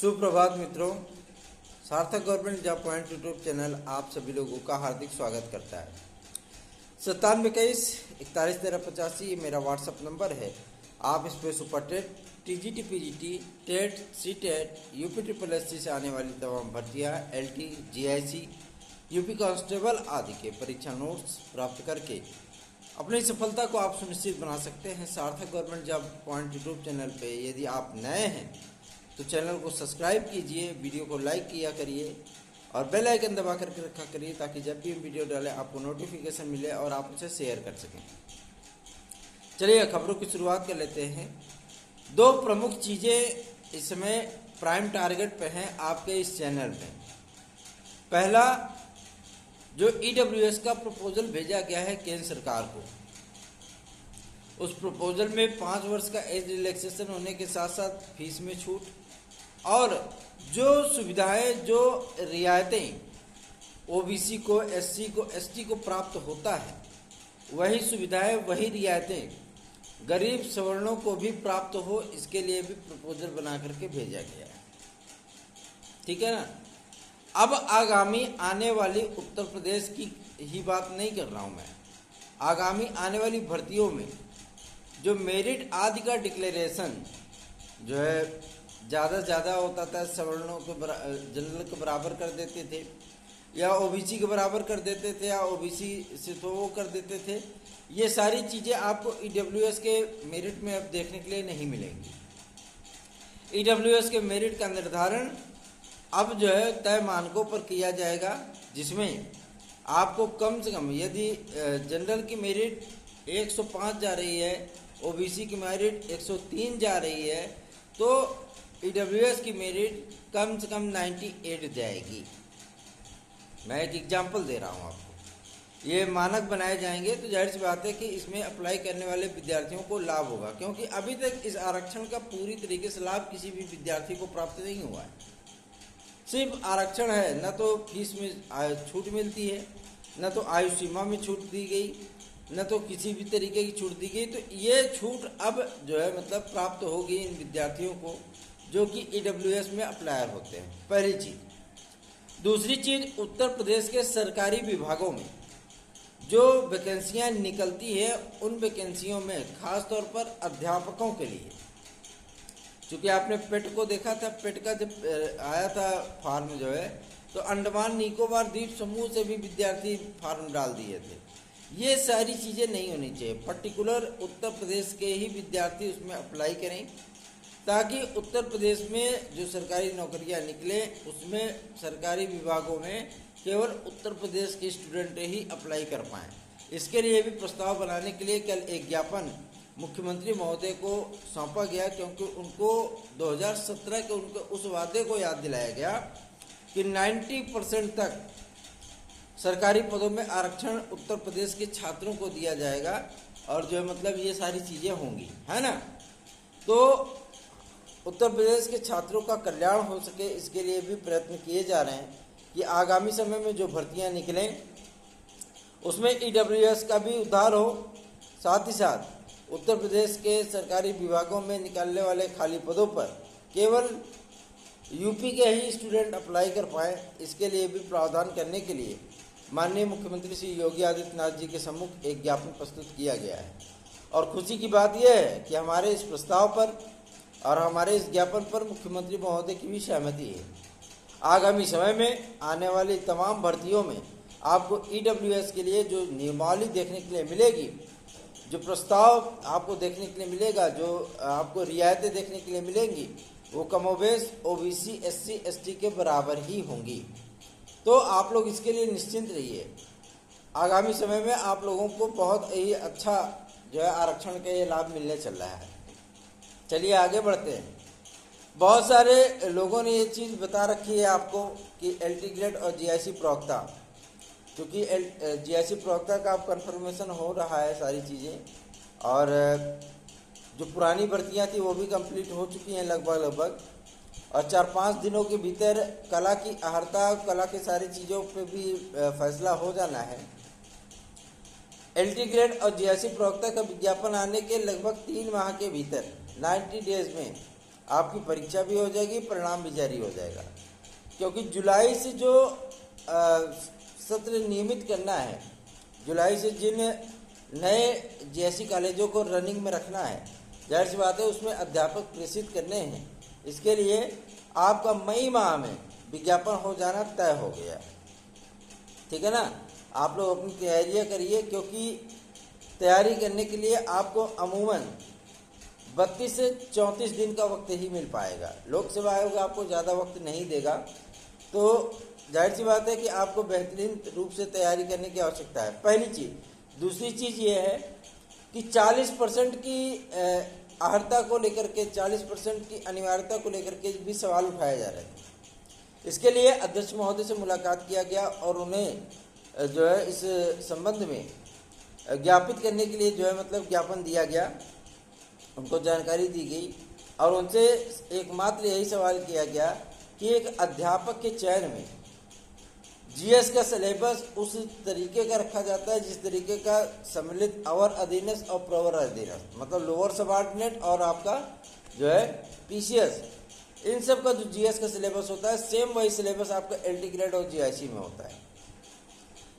सुप्रभात मित्रों, सार्थक government job point YouTube channel आप सभी लोगों का हार्दिक स्वागत करता है। 9721-411385 ये मेरा व्हाट्सअप नंबर है। आप इस पर super TET, TGT, PGT, TET, CTET, UP triple SC से आने वाली तमाम भर्तियाँ, एलटी, जीआईसी, यूपी कांस्टेबल आदि के परीक्षा नोट्स प्राप्त करके अपनी सफलता को आप सुनिश्चित बना सकते हैं। सार्थक government job point YouTube channel पे यदि आप नए हैं तो चैनल को सब्सक्राइब कीजिए, वीडियो को लाइक किया करिए और बेल आइकन दबा करके रखा करिए ताकि जब भी हम वीडियो डालें आपको नोटिफिकेशन मिले और आप उसे शेयर कर सकें। चलिए खबरों की शुरुआत कर लेते हैं। दो प्रमुख चीज़ें इस समय प्राइम टारगेट पे हैं आपके इस चैनल में। पहला, जो ईडब्ल्यूएस का प्रपोजल भेजा गया है केंद्र सरकार को, उस प्रपोजल में 5 वर्ष का एज रिलैक्सेशन होने के साथ साथ फीस में छूट और जो सुविधाएं, जो रियायतें ओबीसी को, एससी को, एसटी को प्राप्त होता है, वही सुविधाएं, वही रियायतें गरीब सवर्णों को भी प्राप्त हो, इसके लिए भी प्रपोजल बना करके भेजा गया है। ठीक है ना। अब आगामी आने वाली उत्तर प्रदेश की ही बात नहीं कर रहा हूं मैं, आगामी आने वाली भर्तियों में जो मेरिट आदि का डिक्लेरेशन जो है ज़्यादा से ज़्यादा होता था, सवर्णों को जनरल के बराबर कर देते थे या ओबीसी के बराबर कर देते थे या ओबीसी से तो वो कर देते थे। ये सारी चीज़ें आपको ईडब्ल्यूएस के मेरिट में अब देखने के लिए नहीं मिलेंगी। ईडब्ल्यूएस के मेरिट का निर्धारण अब जो है तय मानकों पर किया जाएगा, जिसमें आपको कम से कम यदि जनरल की मेरिट 105 जा रही है, ओबीसी की मेरिट 103 जा रही है, तो ईडब्ल्यूएस की मेरिट कम से कम 98 जाएगी। मैं एक एग्जांपल दे रहा हूँ आपको। ये मानक बनाए जाएंगे तो जाहिर सी बात है कि इसमें अप्लाई करने वाले विद्यार्थियों को लाभ होगा, क्योंकि अभी तक इस आरक्षण का पूरी तरीके से लाभ किसी भी विद्यार्थी को प्राप्त नहीं हुआ है। सिर्फ आरक्षण है, न तो फीस में छूट मिलती है, न तो आयु सीमा में छूट दी गई, न तो किसी भी तरीके की छूट दी गई। तो ये छूट अब जो है मतलब प्राप्त होगी इन विद्यार्थियों को जो कि ईडब्ल्यूएस में अप्लायर होते हैं। पहली चीज़। दूसरी चीज़, उत्तर प्रदेश के सरकारी विभागों में जो वैकेंसियां निकलती है, उन वैकेंसियों में खास तौर पर अध्यापकों के लिए, चूँकि आपने पेट को देखा था, पेट का जब आया था फॉर्म जो है, तो अंडमान निकोबार द्वीप समूह से भी विद्यार्थी फॉर्म डाल दिए थे। ये सारी चीज़ें नहीं होनी चाहिए। पर्टिकुलर उत्तर प्रदेश के ही विद्यार्थी उसमें अप्लाई करें ताकि उत्तर प्रदेश में जो सरकारी नौकरियां निकले उसमें सरकारी विभागों में केवल उत्तर प्रदेश के स्टूडेंट ही अप्लाई कर पाएँ। इसके लिए भी प्रस्ताव बनाने के लिए कल एक ज्ञापन मुख्यमंत्री महोदय को सौंपा गया, क्योंकि उनको 2017 के उनके उस वादे को याद दिलाया गया कि 90% तक सरकारी पदों में आरक्षण उत्तर प्रदेश के छात्रों को दिया जाएगा और जो है मतलब ये सारी चीज़ें होंगी, है ना। तो उत्तर प्रदेश के छात्रों का कल्याण हो सके, इसके लिए भी प्रयत्न किए जा रहे हैं कि आगामी समय में जो भर्तियां निकलें उसमें ईडब्ल्यूएस का भी उद्धार हो, साथ ही साथ उत्तर प्रदेश के सरकारी विभागों में निकलने वाले खाली पदों पर केवल यूपी के ही स्टूडेंट अप्लाई कर पाएँ। इसके लिए भी प्रावधान करने के लिए माननीय मुख्यमंत्री श्री योगी आदित्यनाथ जी के सम्मुख एक ज्ञापन प्रस्तुत किया गया है। और खुशी की बात यह है कि हमारे इस प्रस्ताव पर और हमारे इस ज्ञापन पर मुख्यमंत्री महोदय की भी सहमति है। आगामी समय में आने वाली तमाम भर्तियों में आपको ईडब्ल्यूएस के लिए जो नियमावली देखने के लिए मिलेगी, जो प्रस्ताव आपको देखने के लिए मिलेगा, जो आपको रियायतें देखने के लिए मिलेंगी, वो कमोबेश ओबीसी, एससी, एसटी के बराबर ही होंगी। तो आप लोग इसके लिए निश्चिंत रहिए। आगामी समय में आप लोगों को बहुत ही अच्छा जो है आरक्षण का ये लाभ मिलने चल रहा है। चलिए आगे बढ़ते हैं। बहुत सारे लोगों ने ये चीज़ बता रखी है आपको कि एलटी ग्रेड और जीआईसी प्रवक्ता, क्योंकि जीआईसी प्रवक्ता का अब कन्फर्मेशन हो रहा है सारी चीज़ें, और जो पुरानी भर्तियाँ थी वो भी कंप्लीट हो चुकी हैं लगभग, और 4-5 दिनों के भीतर कला की अहर्ता, कला की सारी चीज़ों पे भी फैसला हो जाना है। एलटी ग्रेड और जीआईसी प्रवक्ता का विज्ञापन आने के लगभग 3 माह के भीतर 90 डेज में आपकी परीक्षा भी हो जाएगी, परिणाम भी जारी हो जाएगा। क्योंकि जुलाई से जो सत्र नियमित करना है, जुलाई से जिन नए जेएससी कॉलेजों को रनिंग में रखना है, जाहिर सी बात है उसमें अध्यापक प्रेषित करने हैं। इसके लिए आपका मई माह में विज्ञापन हो जाना तय हो गया, ठीक है ना। आप लोग अपनी तैयारियां करिए, क्योंकि तैयारी करने के लिए आपको अमूमन 32 से 34 दिन का वक्त ही मिल पाएगा। लोक सेवा आयोग आपको ज़्यादा वक्त नहीं देगा, तो जाहिर सी बात है कि आपको बेहतरीन रूप से तैयारी करने की आवश्यकता है, पहली चीज़। दूसरी चीज़ ये है कि 40% की अर्हता को लेकर के, 40% की अनिवार्यता को लेकर के भी सवाल उठाए जा रहे हैं। इसके लिए अध्यक्ष महोदय से मुलाकात किया गया और उन्हें जो है इस संबंध में ज्ञापित करने के लिए जो है मतलब ज्ञापन दिया गया, उनको जानकारी दी गई और उनसे एकमात्र यही सवाल किया गया कि एक अध्यापक के चयन में जीएस का सिलेबस उस तरीके का रखा जाता है जिस तरीके का सम्मिलित अवर अधीनस्थ और प्रवर अधीनस्थ, मतलब लोअर सबऑर्डिनेट और आपका जो है पीसीएस, इन सब का जो जीएस का सिलेबस होता है सेम वही सिलेबस आपका एलटी ग्रेड और जीआईसी में होता है।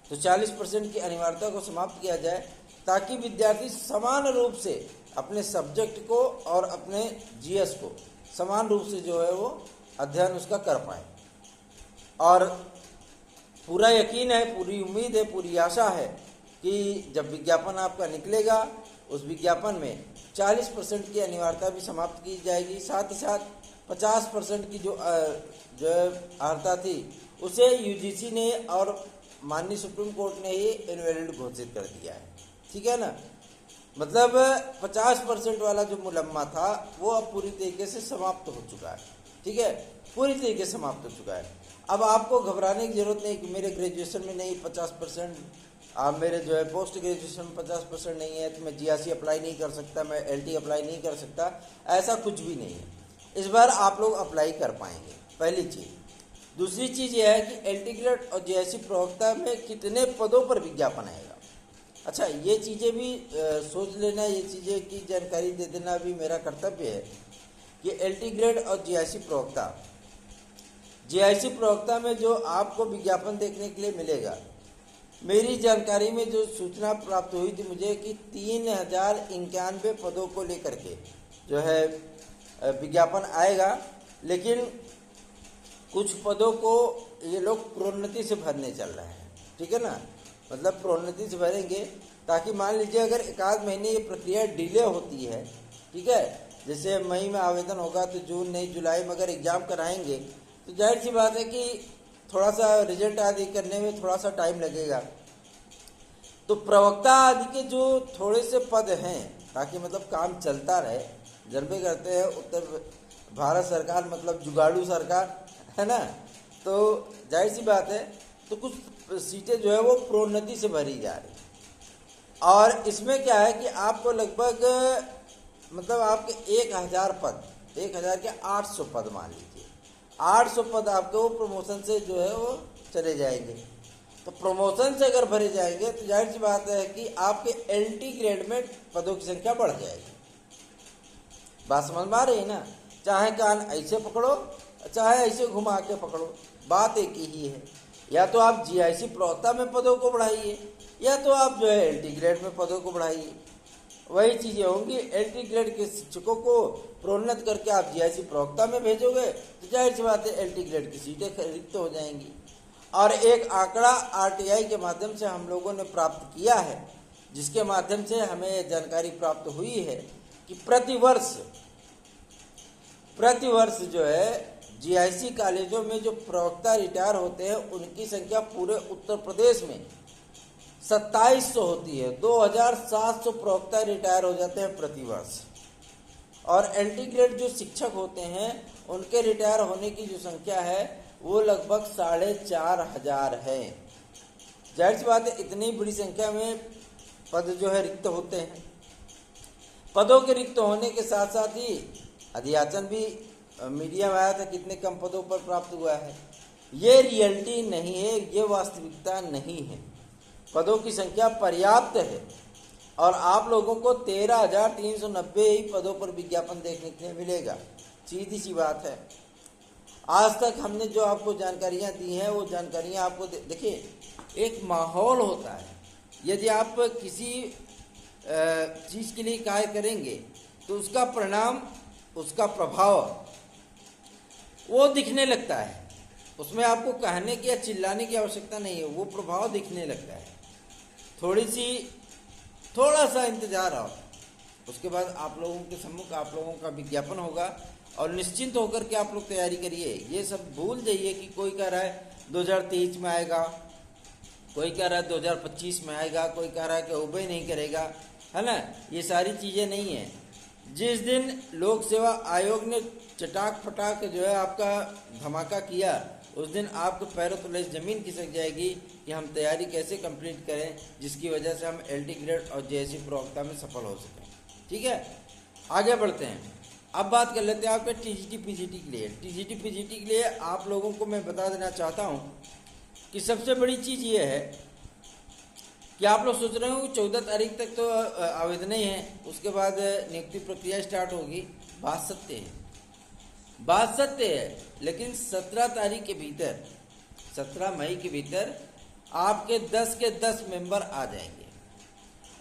तो 40% की अनिवार्यता को समाप्त किया जाए ताकि विद्यार्थी समान रूप से अपने सब्जेक्ट को और अपने जीएस को समान रूप से जो है वो अध्ययन उसका कर पाए। और पूरा यकीन है, पूरी उम्मीद है, पूरी आशा है कि जब विज्ञापन आपका निकलेगा उस विज्ञापन में 40% की अनिवार्यता भी समाप्त की जाएगी, साथ ही साथ 50% की जो अर्हता थी उसे यूजीसी ने और माननीय सुप्रीम कोर्ट ने ही इनवैलिड घोषित कर दिया है, ठीक है ना। मतलब 50% वाला जो मुलम्मा था वो अब पूरी तरीके से समाप्त हो चुका है, ठीक है, पूरी तरीके से समाप्त हो चुका है। अब आपको घबराने की जरूरत नहीं कि मेरे ग्रेजुएशन में नहीं 50%, आप मेरे जो है पोस्ट ग्रेजुएशन में 50% नहीं है तो मैं जीआरसी अप्लाई नहीं कर सकता, मैं एलटी अप्लाई नहीं कर सकता, ऐसा कुछ भी नहीं है। इस बार आप लोग अप्लाई कर पाएंगे, पहली चीज़। दूसरी चीज़ यह है कि एलटी ग्रेड और जीआईसी प्रवक्ता में कितने पदों पर विज्ञापन आएगा। अच्छा, ये चीज़ें भी सोच लेना, ये चीज़ें की जानकारी दे देना भी मेरा कर्तव्य है कि एलटी ग्रेड और जीआईसी प्रवक्ता में जो आपको विज्ञापन देखने के लिए मिलेगा, मेरी जानकारी में जो सूचना प्राप्त हुई थी मुझे कि 3091 पदों को लेकर के जो है विज्ञापन आएगा, लेकिन कुछ पदों को ये लोग प्रोन्नति से भरने चल रहे हैं, ठीक है ना। मतलब प्रोन्नति से भरेंगे ताकि मान लीजिए अगर एक आध महीने ये प्रक्रिया डिले होती है, ठीक है, जैसे मई में आवेदन होगा तो जून नहीं जुलाई में अगर एग्जाम कराएंगे तो जाहिर सी बात है कि थोड़ा सा रिजल्ट आदि करने में थोड़ा सा टाइम लगेगा। तो प्रवक्ता आदि के जो थोड़े से पद हैं ताकि मतलब काम चलता रहे, जनबे करते हैं उत्तर भारत सरकार मतलब जुगाड़ू सरकार है ना, तो जाहिर सी बात है तो कुछ सीटें जो है वो प्रोन्नति से भरी जा रही। और इसमें क्या है कि आपको लगभग मतलब आपके 1000 पद, 1000 के 800 पद मान लीजिए, 800 पद आपको प्रमोशन से जो है वो चले जाएंगे। तो प्रमोशन से अगर भरे जाएंगे तो जाहिर सी बात है कि आपके एलटी ग्रेड में पदों की संख्या बढ़ जाएगी। बात समझ में आ रही है ना। चाहे कान ऐसे पकड़ो चाहे ऐसे घुमा के पकड़ो, बात एक ही है। या तो आप जीआईसी प्रवक्ता में पदों को बढ़ाइए या तो आप जो है एलटी ग्रेड में पदों को बढ़ाइए, वही चीज़ें होंगी। एलटी ग्रेड के शिक्षकों को प्रोन्नत करके आप जीआईसी प्रवक्ता में भेजोगे तो जाहिर सी बात है एलटी ग्रेड की सीटें रिक्त हो जाएंगी। और एक आंकड़ा आरटीआई के माध्यम से हम लोगों ने प्राप्त किया है, जिसके माध्यम से हमें जानकारी प्राप्त हुई है कि प्रतिवर्ष जो है जीआईसी कॉलेजों में जो प्रवक्ता रिटायर होते हैं उनकी संख्या पूरे उत्तर प्रदेश में 2700 होती है। 2700 प्रवक्ता रिटायर हो जाते हैं प्रतिवर्ष। और एलटी ग्रेड जो शिक्षक होते हैं उनके रिटायर होने की जो संख्या है वो लगभग 4500 है। जाहिर सी बात है इतनी बड़ी संख्या में पद जो है रिक्त होते हैं। पदों के रिक्त होने के साथ साथ ही अध्याचन भी मीडिया में आया था कितने कम पदों पर प्राप्त हुआ है। ये रियलिटी नहीं है, ये वास्तविकता नहीं है। पदों की संख्या पर्याप्त है और आप लोगों को 13,390 ही पदों पर विज्ञापन देखने के लिए मिलेगा। सीधी सी बात है। आज तक हमने जो आपको जानकारियां दी हैं वो जानकारियां आपको देखिए, एक माहौल होता है। यदि आप किसी चीज़ के लिए कार्य करेंगे तो उसका परिणाम, उसका प्रभाव वो दिखने लगता है। उसमें आपको कहने की या चिल्लाने की आवश्यकता नहीं है, वो प्रभाव दिखने लगता है। थोड़ा सा इंतजार आओ, उसके बाद आप लोगों के सम्मुख आप लोगों का विज्ञापन होगा और निश्चिंत होकर के आप लोग तैयारी करिए। ये सब भूल जाइए कि कोई कह रहा है 2023 में आएगा, कोई कह रहा है 2025 में आएगा, कोई कह रहा है कि उबे नहीं करेगा, है ना। ये सारी चीज़ें नहीं है। जिस दिन लोक सेवा आयोग ने चटाक फटाक जो है आपका धमाका किया, उस दिन आपके पैरों तले ज़मीन खिसक जाएगी कि हम तैयारी कैसे कंप्लीट करें, जिसकी वजह से हम LT ग्रेड और JSC प्रवक्ता में सफल हो सकें। ठीक है, आगे बढ़ते हैं। अब बात कर लेते हैं आपके TGT PGT के लिए। TGT PGT के लिए आप लोगों को मैं बता देना चाहता हूँ कि सबसे बड़ी चीज़ ये है कि आप लोग सोच रहे हो 14 तारीख तक तो आवेदन ही है, उसके बाद नियुक्ति प्रक्रिया स्टार्ट होगी। बात सत्य है, लेकिन 17 तारीख के भीतर, 17 मई के भीतर आपके 10 के 10 मेंबर आ जाएंगे।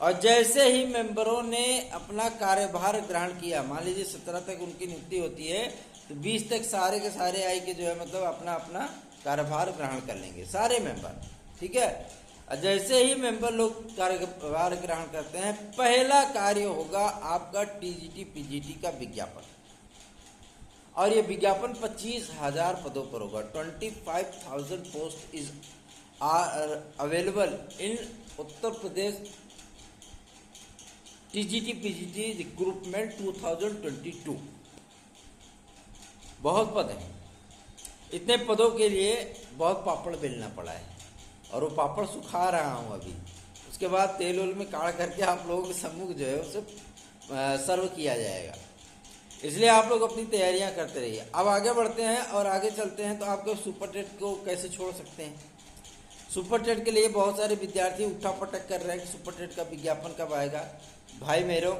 और जैसे ही मेंबरों ने अपना कार्यभार ग्रहण किया, मान लीजिए 17 तक उनकी नियुक्ति होती है, तो 20 तक सारे के सारे आई के जो है मतलब अपना अपना कार्यभार ग्रहण कर लेंगे सारे मेंबर। ठीक है, जैसे ही मेंबर लोग कार्यभार ग्रहण करते हैं, पहला कार्य होगा आपका TGT PGT का विज्ञापन। और ये विज्ञापन 25,000 पदों पर होगा। 25,000 post is available in Uttar Pradesh TGT PGT recruitment 2022। बहुत पद हैं, इतने पदों के लिए बहुत पापड़ बेलना पड़ा है और वो पापड़ सुखा रहा हूँ अभी। उसके बाद तेल उल में काढ़ करके आप लोगों के सम्मुख जो है उसे सर्व किया जाएगा। इसलिए आप लोग अपनी तैयारियां करते रहिए। अब आगे बढ़ते हैं और आगे चलते हैं। तो आपको सुपर टेट को कैसे छोड़ सकते हैं? सुपर टेट के लिए बहुत सारे विद्यार्थी उठा पटक कर रहे हैं कि सुपर टेट का विज्ञापन कब आएगा। भाई मेरों,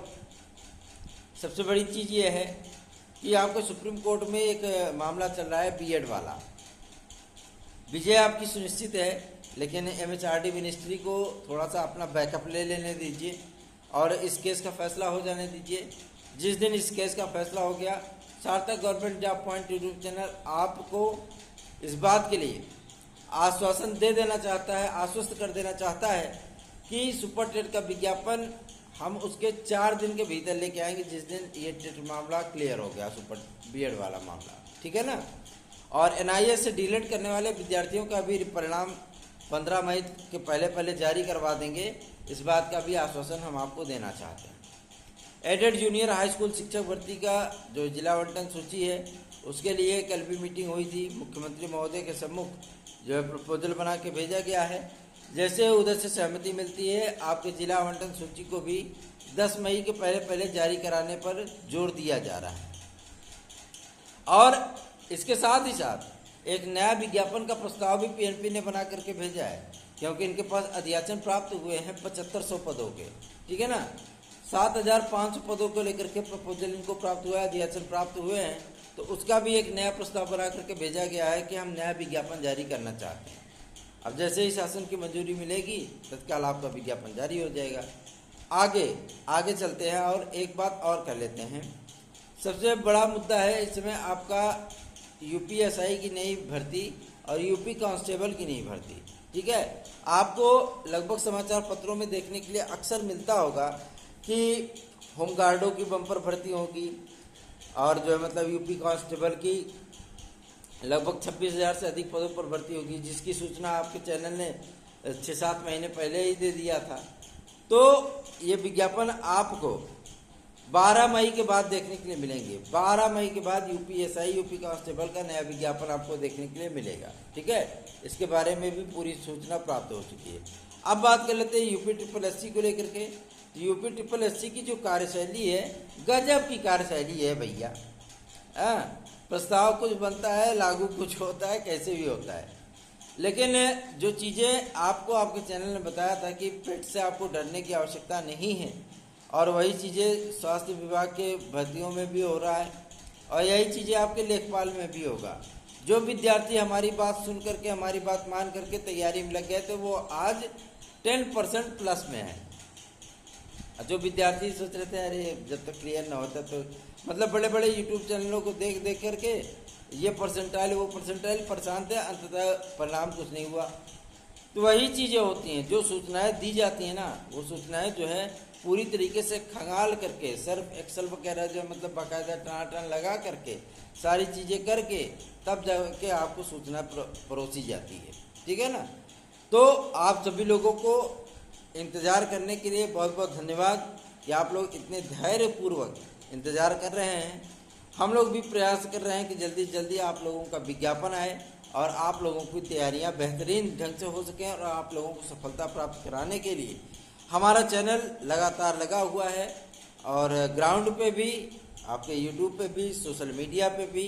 सबसे बड़ी चीज़ ये है कि आपको सुप्रीम कोर्ट में एक मामला चल रहा है बीएड वाला। विजय आपकी सुनिश्चित है, लेकिन MHRD मिनिस्ट्री को थोड़ा सा अपना बैकअप ले लेने दीजिए और इस केस का फैसला हो जाने दीजिए। जिस दिन इस केस का फैसला हो गया, सार्थक government job point YouTube channel आपको इस बात के लिए आश्वासन दे देना चाहता है, आश्वस्त कर देना चाहता है कि सुपर टेट का विज्ञापन हम उसके 4 दिन के भीतर लेके आएंगे, जिस दिन ये टेट मामला क्लियर हो गया, सुपर बीएड वाला मामला। ठीक है ना। और NIS से डीलेट करने वाले विद्यार्थियों का भी परिणाम 15 मई के पहले जारी करवा देंगे। इस बात का भी आश्वासन हम आपको देना चाहते हैं। एडेड जूनियर हाई स्कूल शिक्षक भर्ती का जो जिला आवंटन सूची है, उसके लिए कल भी मीटिंग हुई थी। मुख्यमंत्री महोदय के सम्मुख जो है प्रपोजल बना के भेजा गया है। जैसे उधर से सहमति मिलती है, आपके जिला आवंटन सूची को भी 10 मई के पहले जारी कराने पर जोर दिया जा रहा है। और इसके साथ ही साथ एक नया विज्ञापन का प्रस्ताव भी PNP ने बना करके भेजा है, क्योंकि इनके पास अध्याचन प्राप्त हुए हैं 7500 पदों के। ठीक है ना। 7500 पदों को लेकर के प्रपोजल इनको प्राप्त हुआ है, अध्याचन प्राप्त हुए हैं। तो उसका भी एक नया प्रस्ताव बना करके भेजा गया है कि हम नया विज्ञापन जारी करना चाहते हैं। अब जैसे ही शासन की मंजूरी मिलेगी, तत्काल आपका विज्ञापन जारी हो जाएगा। आगे चलते हैं और एक बात और कर लेते हैं। सबसे बड़ा मुद्दा है इस समय आपका UPSI की नई भर्ती और UP कांस्टेबल की नई भर्ती। ठीक है, आपको लगभग समाचार पत्रों में देखने के लिए अक्सर मिलता होगा कि होमगार्डों की बम्पर भर्ती होगी और जो है मतलब UP कांस्टेबल की लगभग 26,000 से अधिक पदों पर भर्ती होगी, जिसकी सूचना आपके चैनल ने 6-7 महीने पहले ही दे दिया था। तो ये विज्ञापन आपको 12 मई के बाद देखने के लिए मिलेंगे। 12 मई के बाद UPSI UP कांस्टेबल का नया विज्ञापन आपको देखने के लिए मिलेगा। ठीक है, इसके बारे में भी पूरी सूचना प्राप्त हो चुकी है। अब बात कर लेते हैं UPSSC को लेकर के। UPSSC की जो कार्यशैली है, गजब की कार्यशैली है भैया। प्रस्ताव कुछ बनता है, लागू कुछ होता है, कैसे भी होता है। लेकिन जो चीज़ें आपको आपके चैनल ने बताया था कि पेट से आपको डरने की आवश्यकता नहीं है, और वही चीज़ें स्वास्थ्य विभाग के भर्तियों में भी हो रहा है और यही चीज़ें आपके लेखपाल में भी होगा। जो विद्यार्थी हमारी बात सुन करके, हमारी बात मान करके तैयारी में लग गए तो वो आज 10% प्लस में है। जो विद्यार्थी सोच रहे थे अरे जब तक क्लियर ना होता तो मतलब बड़े बड़े यूट्यूब चैनलों को देख देख करके ये परसेंटाइल वो परसेंटाइल परेशान थे, अंततः परिणाम कुछ नहीं हुआ। तो वही चीज़ें होती हैं, जो सूचनाएं दी जाती हैं ना, वो सूचनाएं जो है पूरी तरीके से खंगाल करके, सर्फ एक्सेल वगैरह जो मतलब बाकायदा टनाटन लगा करके सारी चीज़ें करके तब जाके आपको सूचना परोसी जाती है। ठीक है ना। तो आप सभी लोगों को इंतज़ार करने के लिए बहुत बहुत धन्यवाद कि आप लोग इतने धैर्यपूर्वक इंतज़ार कर रहे हैं। हम लोग भी प्रयास कर रहे हैं कि जल्दी से जल्दी आप लोगों का विज्ञापन आए और आप लोगों की तैयारियां बेहतरीन ढंग से हो सकें और आप लोगों को सफलता प्राप्त कराने के लिए हमारा चैनल लगातार लगा हुआ है। और ग्राउंड पे भी, आपके यूट्यूब पे भी, सोशल मीडिया पे भी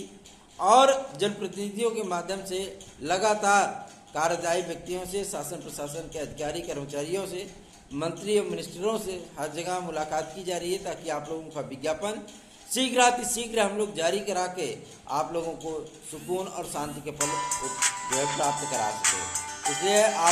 और जनप्रतिनिधियों के माध्यम से लगातार कार्यदायी व्यक्तियों से, शासन प्रशासन के अधिकारी कर्मचारियों से, मंत्री और मिनिस्टरों से हर जगह मुलाकात की जा रही है ताकि आप लोगों का विज्ञापन शीघ्र हम लोग जारी करा के आप लोगों को सुकून और शांति के पल जो है प्राप्त करा सके। इसलिए आप